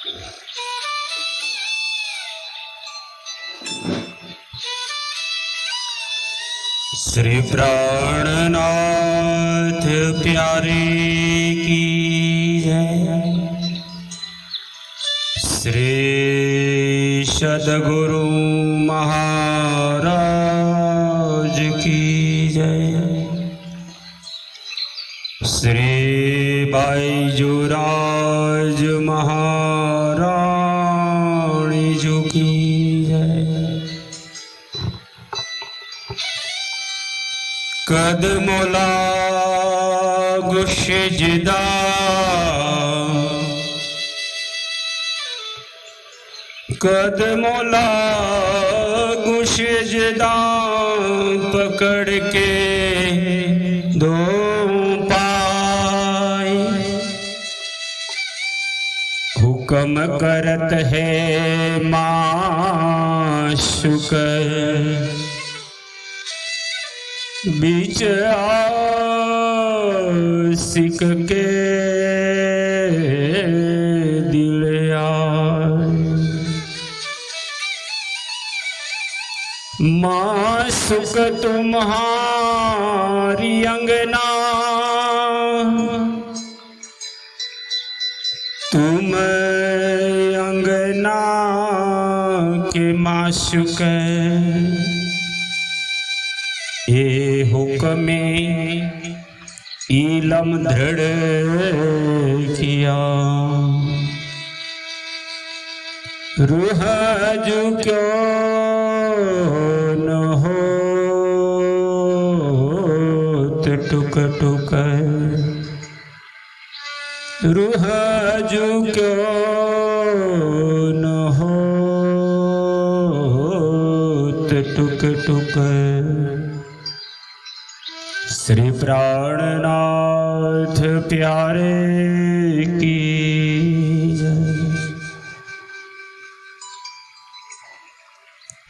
श्री प्राणनाथ प्यारे की जय। श्री सद्गुरु महाराज की जय। श्री बाईजूराज महाराणी जी की जय। कदमोला गुशजदा कदमोला गुशजदा पकड़ के दो पाए। हुक्म करत है माशुक बीच आशिक के दिल माशुक तुम्हारी अंगना तुम अंगना के माशुक ये हुक्मे इलम दृढ़ किया। रूह जो क्यों न हो टुक टुक रूह जो क्यों न हो टुक टुक। श्री प्राणनाथ प्यारे की जय।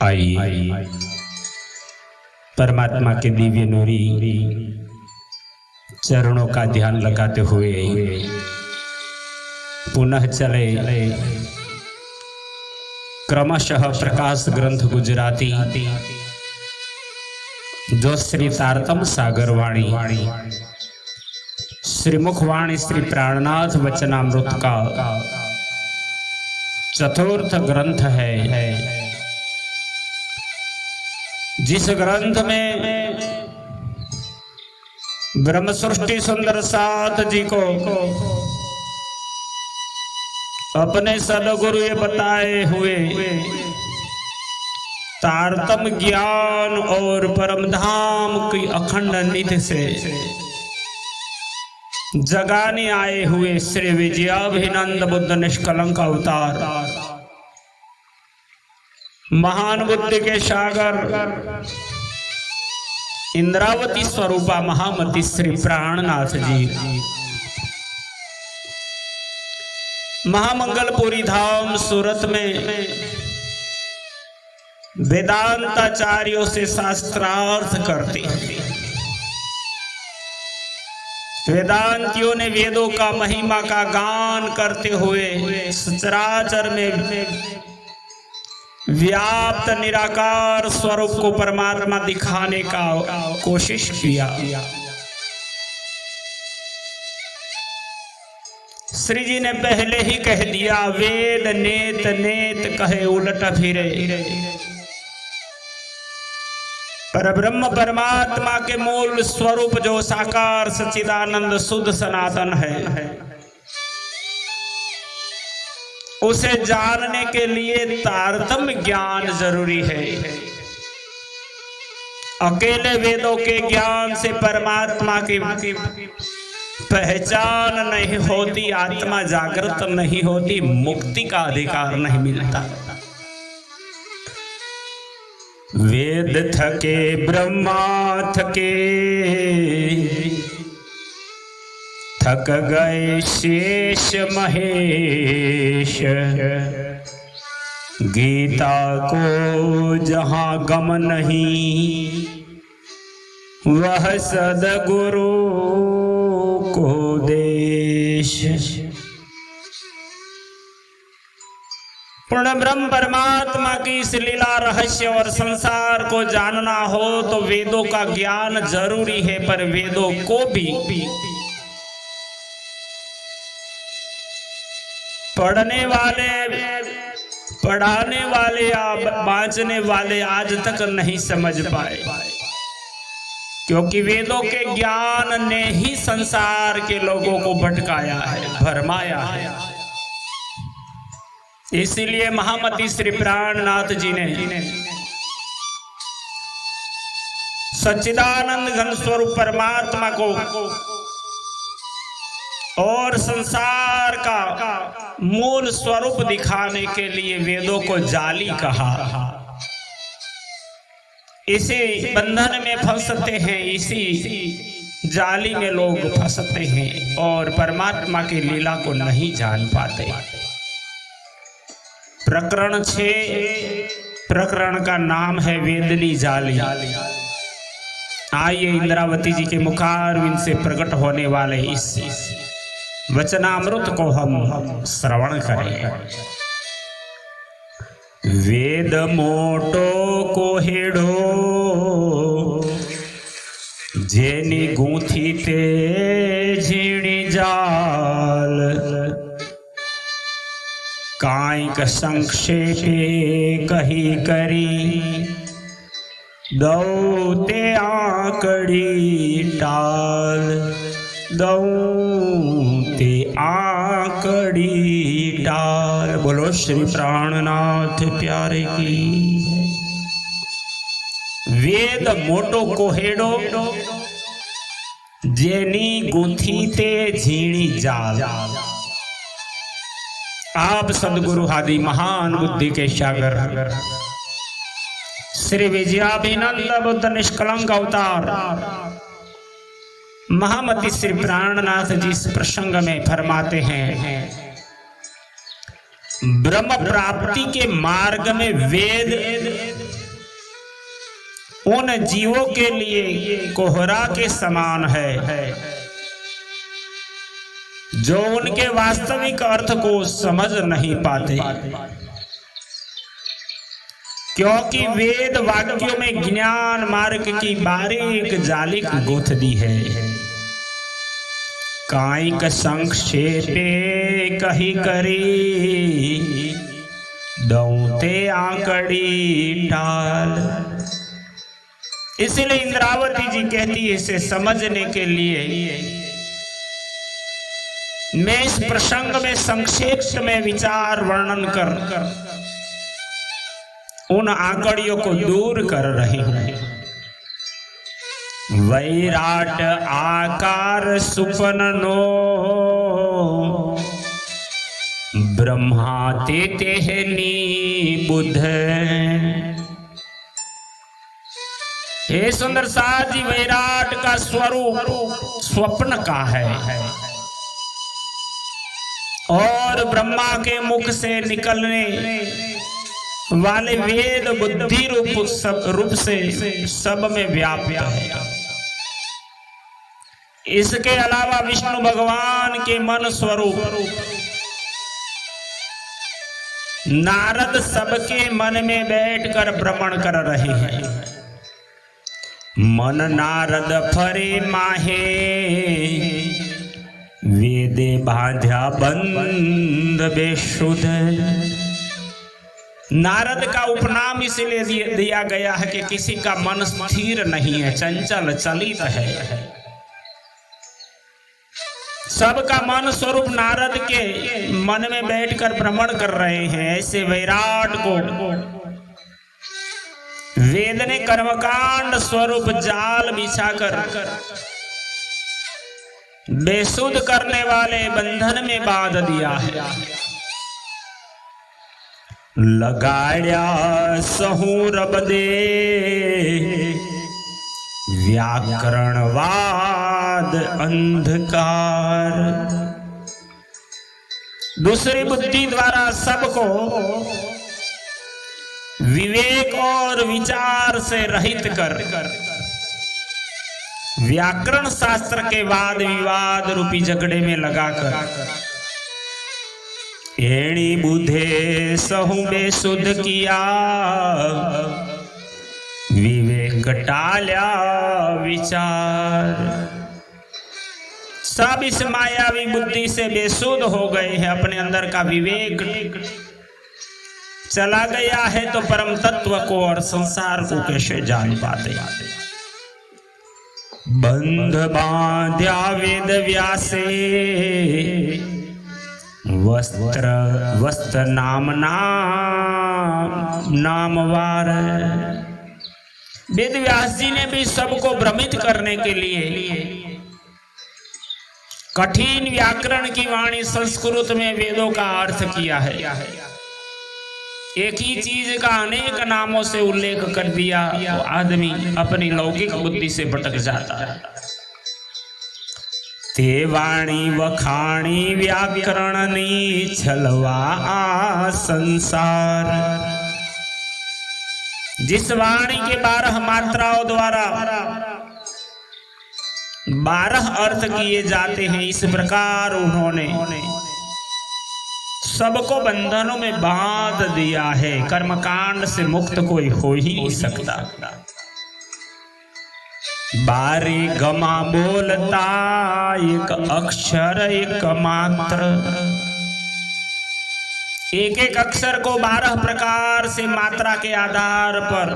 आइए परमात्मा के दिव्य नूरी चरणों का ध्यान लगाते हुए पुनः चले क्रमशः प्रकाश ग्रंथ गुजराती जो श्री तारतम सागर वाणी श्री मुखवाणी श्री प्राणनाथ वचनामृत का चतुर्थ ग्रंथ है। जिस ग्रंथ में ब्रह्म सृष्टि सुंदर साथ जी को अपने सदगुरु ये बताए हुए तारतम ज्ञान और परम धाम की अखंड निधि से जगाने आए हुए श्री विजयाभिनंद बुद्ध निष्कलंक अवतार महान बुद्धि के सागर इंद्रावती स्वरूपा महामती श्री प्राणनाथ जी महामंगलपुरी धाम सूरत में वेदांताचार्यों से शास्त्रार्थ करते हैं। वेदांतियों ने वेदों का महिमा का गान करते हुए सचराचर में व्याप्त निराकार स्वरूप को परमात्मा दिखाने का कोशिश किया। श्री जी ने पहले ही कह दिया वेद नेत नेत कहे उलट फिरे। पर ब्रह्म परमात्मा के मूल स्वरूप जो साकार सच्चिदानंद शुद्ध सनातन है उसे जानने के लिए तारतम्य ज्ञान जरूरी है। अकेले वेदों के ज्ञान से परमात्मा की पहचान नहीं होती, आत्मा जागृत नहीं होती, मुक्ति का अधिकार नहीं मिलता। वेद थके ब्रह्मा थके थक गए शेष महेश। गीता को जहाँ गम नहीं वह सद्गुरु को देश। पूर्ण ब्रह्म परमात्मा की इस लीला रहस्य और संसार को जानना हो तो वेदों का ज्ञान जरूरी है, पर वेदों को भी पढ़ने वाले, पढ़ाने वाले या बांचने वाले आज तक नहीं समझ पाए, क्योंकि वेदों के ज्ञान ने ही संसार के लोगों को भटकाया है, भरमाया है। इसीलिए महामती श्री प्राणनाथ जी ने सच्चिदानंद घन स्वरूप परमात्मा को और संसार का मूल स्वरूप दिखाने के लिए वेदों को जाली कहा। इसी बंधन में फंसते हैं, इसी जाली में लोग फंसते हैं और परमात्मा की लीला को नहीं जान पाते। प्रकरण 6 प्रकरण का नाम है वेदनी जाली। आइए इंद्रावती जी के मुखारविंद से प्रकट होने वाले इस वचनामृत को हम श्रवण करें। वेद मोटो कोहेड़ो जेनी गूंथी ते झीणी जाल, कांइक संक्षेपे कही करी दौ ते आकड़ी टाल, दौ ते आकड़ी टाल। बोलो श्री प्राणनाथ प्यारे की। वेद मोटो कोहेड़ो जेनी गूंथी ते झीणी जाल। आप सदगुरु आदि महान बुद्धि के सागर श्री विजयाभिनंद बुद्ध निष्कलंक अवतार महामती श्री प्राणनाथ जी इस प्रसंग में फरमाते हैं, ब्रह्म प्राप्ति के मार्ग में वेद उन जीवों के लिए कोहरा के समान है जो उनके वास्तविक अर्थ को समझ नहीं पाते, क्योंकि वेद वाक्यों में ज्ञान मार्ग की बारीक जाली गुथ दी है। कांइक संक्षेपे कही करी दौ ते आकड़ी टाल। इसलिए इंद्रावती जी कहती है, इसे समझने के लिए मैं इस प्रसंग में संक्षेप में विचार वर्णन कर उन आकड़ियों को दूर कर रही हूं। वैराट आकार सुपननो ब्रह्मा ते तेहनी बुध। हे सुंदर साथ जी, वैराट का स्वरूप स्वप्न का है और ब्रह्मा के मुख से निकलने वाले वेद बुद्धि रूप से सब में व्याप्त है। इसके अलावा विष्णु भगवान के मन स्वरूप नारद सबके मन में बैठकर भ्रमण कर रहे हैं। मन नारद फरे माहे वेदे बांध्या बंद बेशुद्ध। नारद का उपनाम इसलिए दिया गया है कि किसी का मन स्थिर नहीं है, चंचल चलित है। सबका मन स्वरूप नारद के मन में बैठकर भ्रमण कर रहे हैं। ऐसे वैराट को वेद ने कर्मकांड स्वरूप जाल बिछाकर बेसुध करने वाले बंधन में बांध दिया है। लगाया सहूरब दे व्याकरणवाद अंधकार। दूसरी बुद्धि द्वारा सबको विवेक और विचार से रहित कर व्याकरण शास्त्र के वाद विवाद रूपी झगड़े में लगाकर एणी बुधे सहु बेसुध किया, विवेक टाल्या विचार। सब इस मायावी बुद्धि से बेसुध हो गए हैं, अपने अंदर का विवेक चला गया है, तो परम तत्व को और संसार को कैसे जान पाते। बंध बांध्या वेद व्यासे, वस्त्र नामवार। वेद व्यास जी ने भी सबको भ्रमित करने के लिए कठिन व्याकरण की वाणी संस्कृत में वेदों का अर्थ किया है। एक ही चीज का अनेक नामों से उल्लेख कर दिया तो आदमी अपनी लौकिक बुद्धि से भटक जाता है। ते वाणी वखाणी व्याकरणनी छलवा आ संसार। जिस वाणी के 12 मात्राओं द्वारा 12 अर्थ किए जाते हैं, इस प्रकार उन्होंने सबको बंधनों में बांध दिया है। कर्मकांड से मुक्त कोई हो ही नहीं सकता। बारे गमा बोलता एक अक्षर एक मात्र। एक एक अक्षर को 12 प्रकार से मात्रा के आधार पर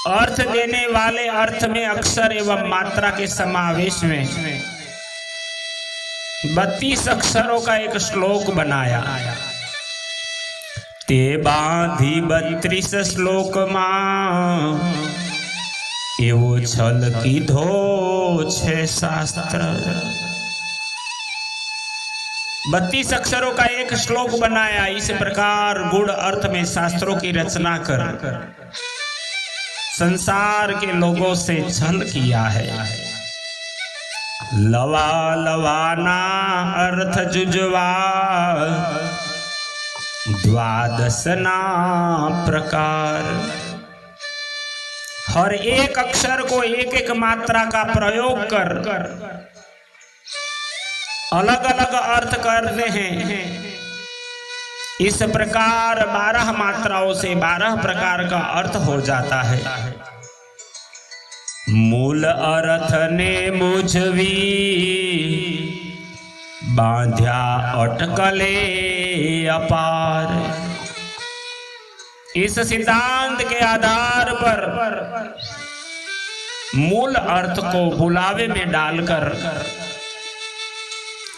अर्थ देने वाले अर्थ में अक्षर एवं मात्रा के समावेश में 32 अक्षरों का एक श्लोक बनाया। ते बांधी 32 श्लोक मां, एवो छल कीधो छे शास्त्र। 32 अक्षरों का एक श्लोक बनाया। इस प्रकार गुण अर्थ में शास्त्रों की रचना कर संसार के लोगों से छल किया है। लवा लवाना अर्थ जुजवा, द्वादशना प्रकार। हर एक अक्षर को एक एक मात्रा का प्रयोग कर अलग अलग अर्थ करते हैं। इस प्रकार 12 मात्राओं से 12 प्रकार का अर्थ हो जाता है। मूल अर्थ ने मुझवी, बांध्या अटकले अपार। इस सिद्धांत के आधार पर मूल अर्थ को बुलावे में डालकर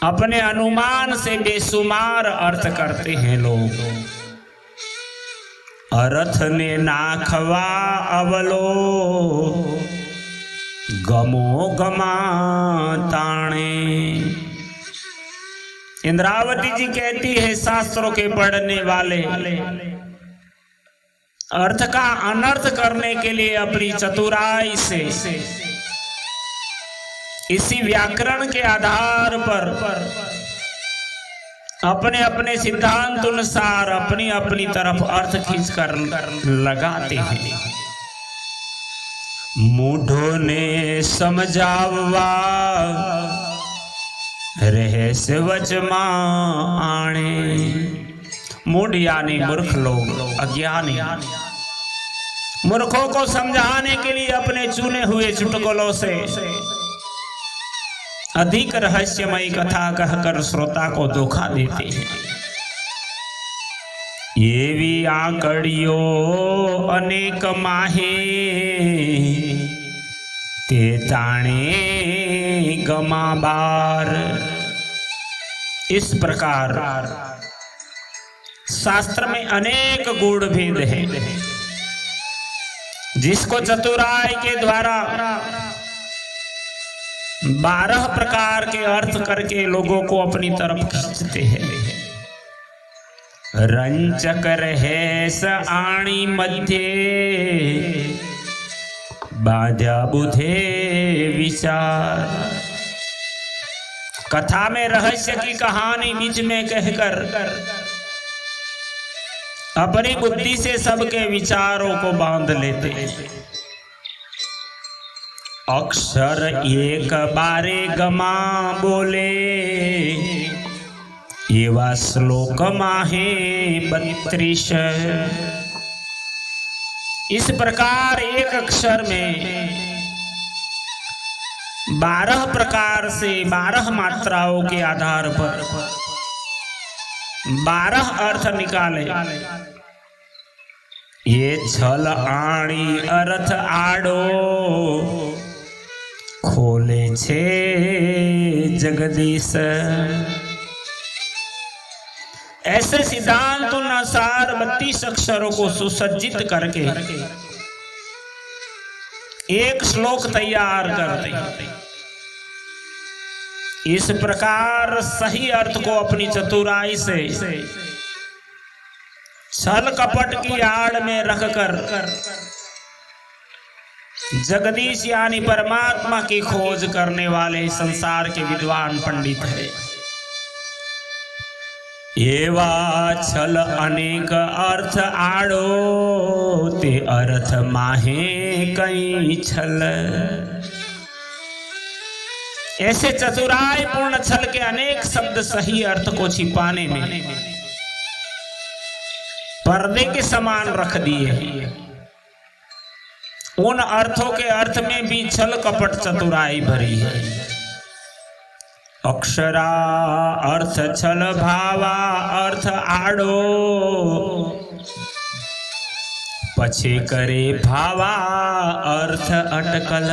अपने अनुमान से बेसुमार अर्थ करते हैं लोग। अर्थ ने नाखवा अवलो, गमो गमा ताणे। इंद्रावती जी कहती है, शास्त्रों के पढ़ने वाले अर्थ का अनर्थ करने के लिए अपनी चतुराई से इसी व्याकरण के आधार पर अपने अपने सिद्धांत अनुसार अपनी अपनी तरफ अर्थ खींच कर लगाते हैं। मूढ़ों ने समझावा, रहस्य वचमा आणे। मूढ़ यानी मूर्ख लोग, अज्ञानी। मूर्खों को समझाने के लिए अपने चुने हुए चुटकुलों से अधिक रहस्यमयी कथा कहकर श्रोता को धोखा देते हैं। ये भी आकड़ियो अनेक माहे, ते ताणे गमा बार। इस प्रकार शास्त्र में अनेक गूढ़ भेद है, जिसको चतुराई के द्वारा 12 प्रकार के अर्थ करके लोगों को अपनी तरफ खींचते हैं। रंचक रहेस आणी मध्य, बाध्या बुधे विचार। कथा में रहस्य की कहानी बीच में कहकर अपनी बुद्धि से सबके विचारों को बांध लेते हैं। अक्षर एक बारे गमा बोले, ये वा श्लोक माहे 32। इस प्रकार एक अक्षर में 12 प्रकार से 12 मात्राओं के आधार पर 12 अर्थ निकाले। ये छल आणी अर्थ आड़ो खोले छे जगदीश। ऐसे सिद्धांतों अनुसार 32 अक्षरों को सुसज्जित करके एक श्लोक तैयार करते। इस प्रकार सही अर्थ को अपनी चतुराई से छल कपट की आड़ में रखकर जगदीश यानी परमात्मा की खोज करने वाले संसार के विद्वान पंडित है। एवा छल अनेक अर्थ आड़ो ते अर्थ माहे कई छल। ऐसे चतुराई पूर्ण छल के अनेक शब्द सही अर्थ को छिपाने में पर्दे के समान रख दिए। उन अर्थों के अर्थ में भी छल कपट चतुराई भरी है। अक्षरा अर्थ छल भावा अर्थ आड़ो पछे करे भावा अर्थ अटकल।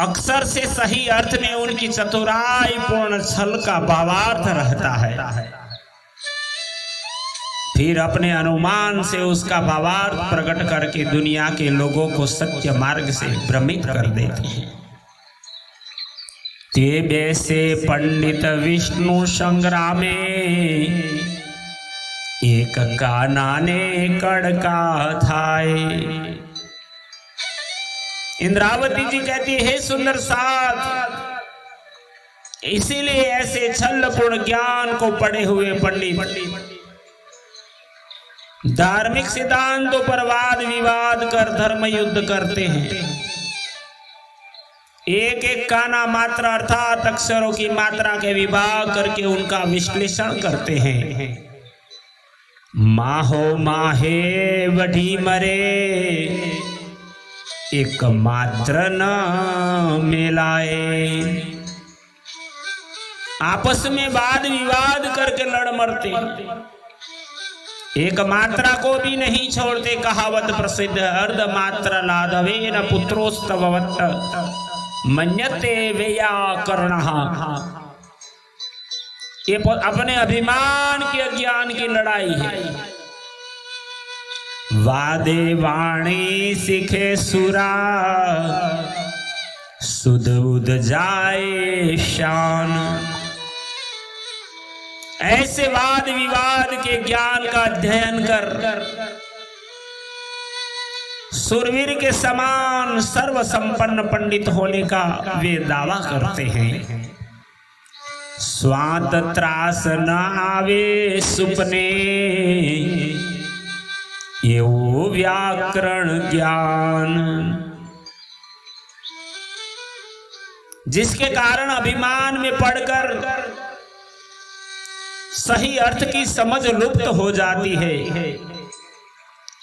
अक्षर से सही अर्थ में उनकी चतुराई पूर्ण छल का भावार्थ रहता है। फिर अपने अनुमान से उसका भावार्थ प्रकट करके दुनिया के लोगों को सत्य मार्ग से भ्रमित कर देते हैं। ते वैसे पंडित विष्णु संग्रामे एक कानाने कड़का थाए। इंद्रावती जी कहती है, हे सुंदर साथ, इसीलिए ऐसे छलपूर्ण ज्ञान को पढ़े हुए पंडित धार्मिक सिद्धांतों पर वाद विवाद कर धर्म युद्ध करते हैं। एक एक काना मात्रा अर्थात अक्षरों की मात्रा के विभाग करके उनका विश्लेषण करते हैं। माहो माहे वढ़ी मरे एक मात्र न मिलाए। आपस में वाद विवाद करके लड़ मरते, एक मात्रा को भी नहीं छोड़ते। कहावत प्रसिद्ध, अर्ध मात्र लाघवे न पुत्रोस्तववत् मन्यते व्याकरणः। ये अपने अभिमान के अज्ञान की लड़ाई है। वादे वाणी सिखे सुरा सुध उद जाए शान। ऐसे वाद विवाद के ज्ञान का अध्ययन कर सुरवीर के समान सर्व संपन्न पंडित होने का वे दावा करते हैं। स्वात त्रास न आवे सुपने ये वो व्याकरण ज्ञान, जिसके कारण अभिमान में पड़कर सही अर्थ की समझ लुप्त हो जाती है।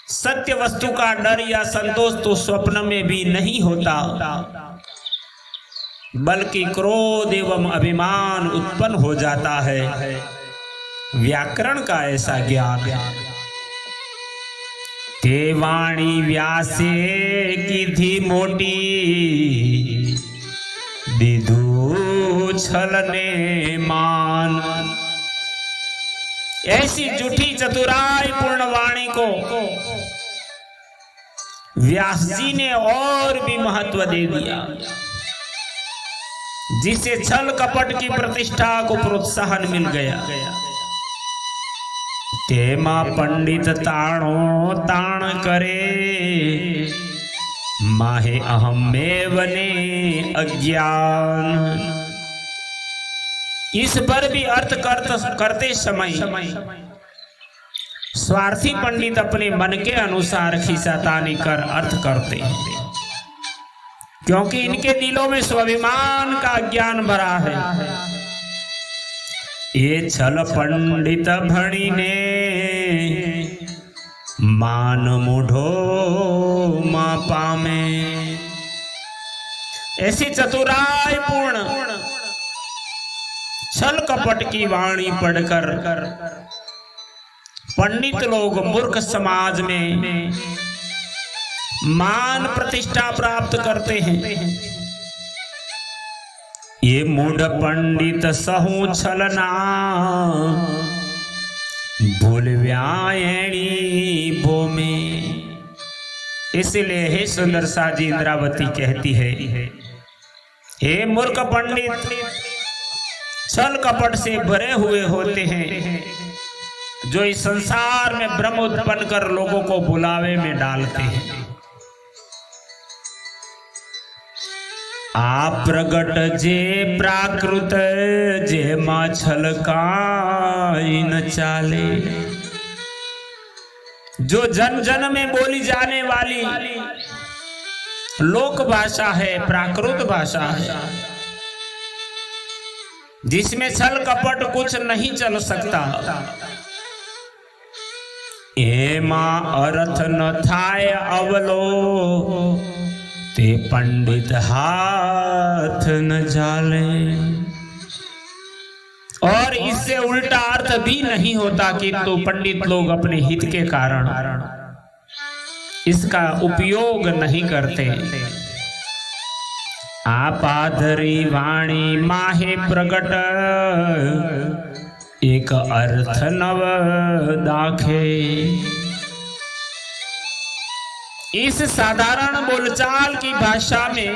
सत्य वस्तु का डर या संतोष तो स्वप्न में भी नहीं होता, बल्कि क्रोध एवं अभिमान उत्पन्न हो जाता है। व्याकरण का ऐसा ज्ञान ते वाणी व्यासे की थी मोटी विधु छलने मान। ऐसी झूठी चतुराई पूर्ण वाणी को व्यास जी ने और भी महत्व दे दिया, जिससे छल कपट की प्रतिष्ठा को प्रोत्साहन मिल गया। तेमा पंडित ताणो ताण करे माहे अहम में बने अज्ञान। इस पर भी अर्थ करते समय स्वार्थी पंडित अपने मन के अनुसार खींचातानी कर अर्थ करते हैं, क्योंकि इनके दिलों में स्वाभिमान का ज्ञान भरा है। ये छल पंडित भणी ने मान मुढ़ो मां पामे। ऐसी चतुराई पूर्ण छल कपट की वाणी पढ़कर पंडित लोग मूर्ख समाज में मान प्रतिष्ठा प्राप्त करते हैं। ये मूढ़ पंडित सहु छलना भूल व्यायणी भूमि। इसलिए हे सुंदर सा जी इंद्रावती कहती है, हे मूर्ख पंडित छल कपट से भरे हुए होते हैं, जो इस संसार में भ्रम उत्पन्न कर लोगों को बुलावे में डालते हैं। आप प्रगट जे प्राकृत जे मां छल काई न चाले। जो जन जन में बोली जाने वाली लोक भाषा है, प्राकृत भाषा है, जिसमें छल कपट कुछ नहीं चल सकता। ए मां अर्थ न थाय अवलो ते पंडित हाथ न जाले। और इससे उल्टा अर्थ भी नहीं होता, किंतु पंडित लोग अपने हित के कारण इसका उपयोग नहीं करते। आपाधरी वाणी माहे प्रगट एक अर्थ नव दाखे। इस साधारण बोलचाल की भाषा में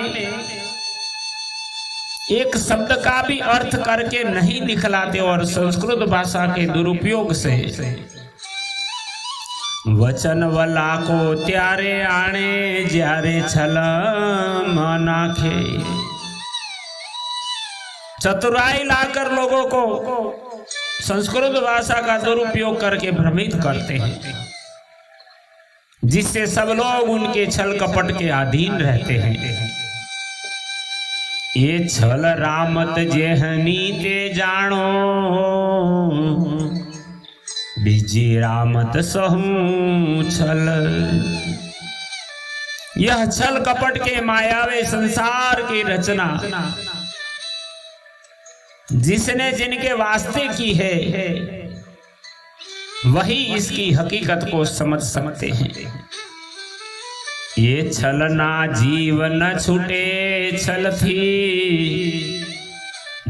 एक शब्द का भी अर्थ करके नहीं दिखलाते और संस्कृत भाषा के दुरुपयोग से वचन वला को त्यारे आणे ज्यारे छल नाखे। चतुराई लाकर लोगों को संस्कृत भाषा का दुरुपयोग करके भ्रमित करते हैं, जिससे सब लोग उनके छल कपट के अधीन रहते हैं। ये छल रामत जेहनी ते जानो बीजी रामत सहू छल। यह छल कपट के मायावे संसार की रचना जिसने जिनके वास्ते की है, वही इसकी हकीकत को समझ सकते हैं। ये छलना जीव न छूटे छल थी,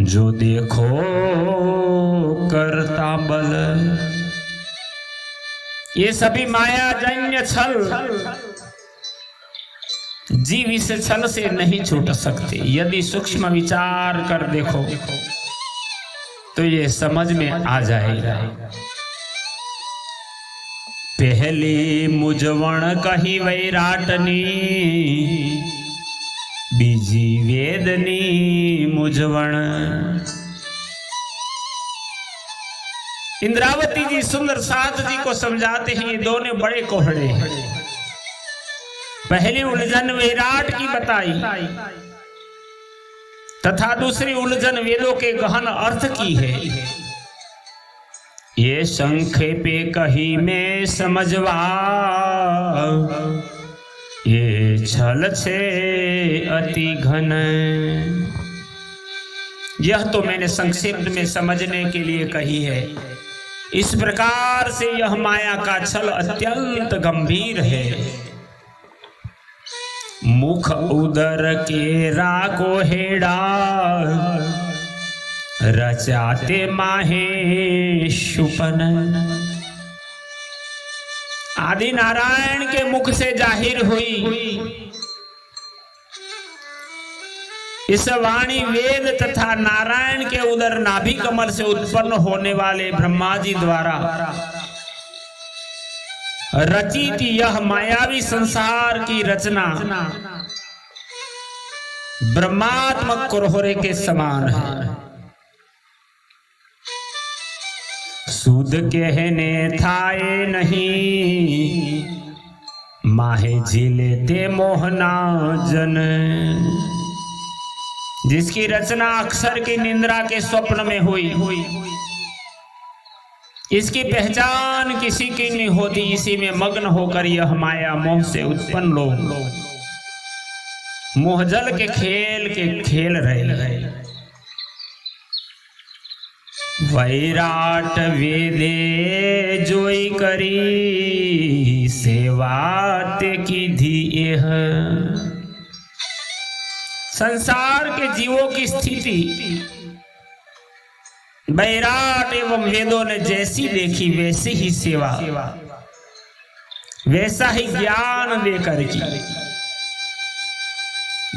जो देखो करता बल। ये सभी माया जन्य छल, जीव इस छल से नहीं छूट सकते। यदि सूक्ष्म विचार कर देखो तो ये समझ में आ जाएगा। पहली मुझवण कही वैराटनी, बीजी वेदनी मुझवण। इंद्रावती जी सुंदर साथ जी को समझाते हैं, ये दोनों बड़े कोहड़े हैं। पहली उलझन विराट की बताई तथा दूसरी उलझन वेदों के गहन अर्थ की है। ये संक्षेपे कही में समझवा, ये छल छे अति घन। यह तो मैंने संक्षेप में समझने के लिए कही है। इस प्रकार से यह माया का छल अत्यंत गंभीर है। मुख उदर के राको हेड़ा, रचाते माहे शुपन। आदि नारायण के मुख से जाहिर हुई इस वाणी वेद तथा नारायण के उदर नाभि कमल से उत्पन्न होने वाले ब्रह्मा जी द्वारा रचित यह मायावी संसार की रचना ब्रह्मात्मक कुरहोरे के समान है। सूद कहने थाए नहीं, माहे झीले ते मोहना जन। जिसकी रचना अक्षर की निंद्रा के स्वप्न में हुई इसकी पहचान किसी की नहीं होती, इसी में मग्न होकर यह माया मोह से उत्पन्न लोग मोहजल के खेल रहे। वैराट वेदे जोई करी सेवा ते की धीएह। संसार के जीवों की स्थिति वैराट एवं वेदों ने जैसी देखी वैसी ही सेवा, वैसा ही ज्ञान देकर की।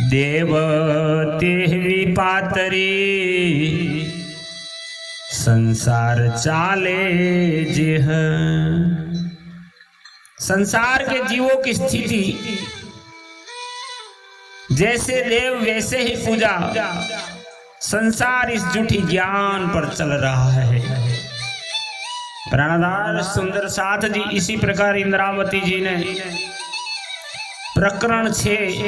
देव तेहवी पातरी संसार चाले जेह। संसार के जीवों की स्थिति जैसे देव वैसे ही पूजा, संसार इस झूठी ज्ञान पर चल रहा है। प्राणदार सुंदर साथ जी इसी प्रकार इंद्रावती जी ने प्रकरण 6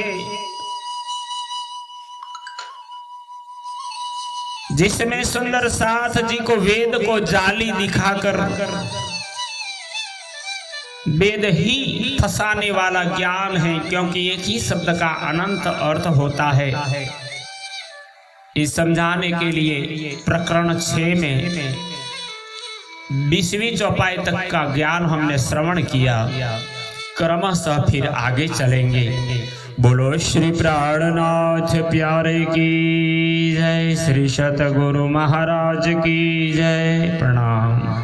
जिसमें सुंदर साथ जी को वेद को जाली दिखाकर वेद ही फंसाने वाला ज्ञान है, क्योंकि एक ही शब्द का अनंत अर्थ होता है। इस समझाने के लिए प्रकरण 6 में 20वीं चौपाई तक का ज्ञान हमने श्रवण किया। क्रमशः फिर आगे चलेंगे। बोलो श्री प्राणनाथ प्यारे की जय, श्री सतगुरु महाराज की जय। प्रणाम।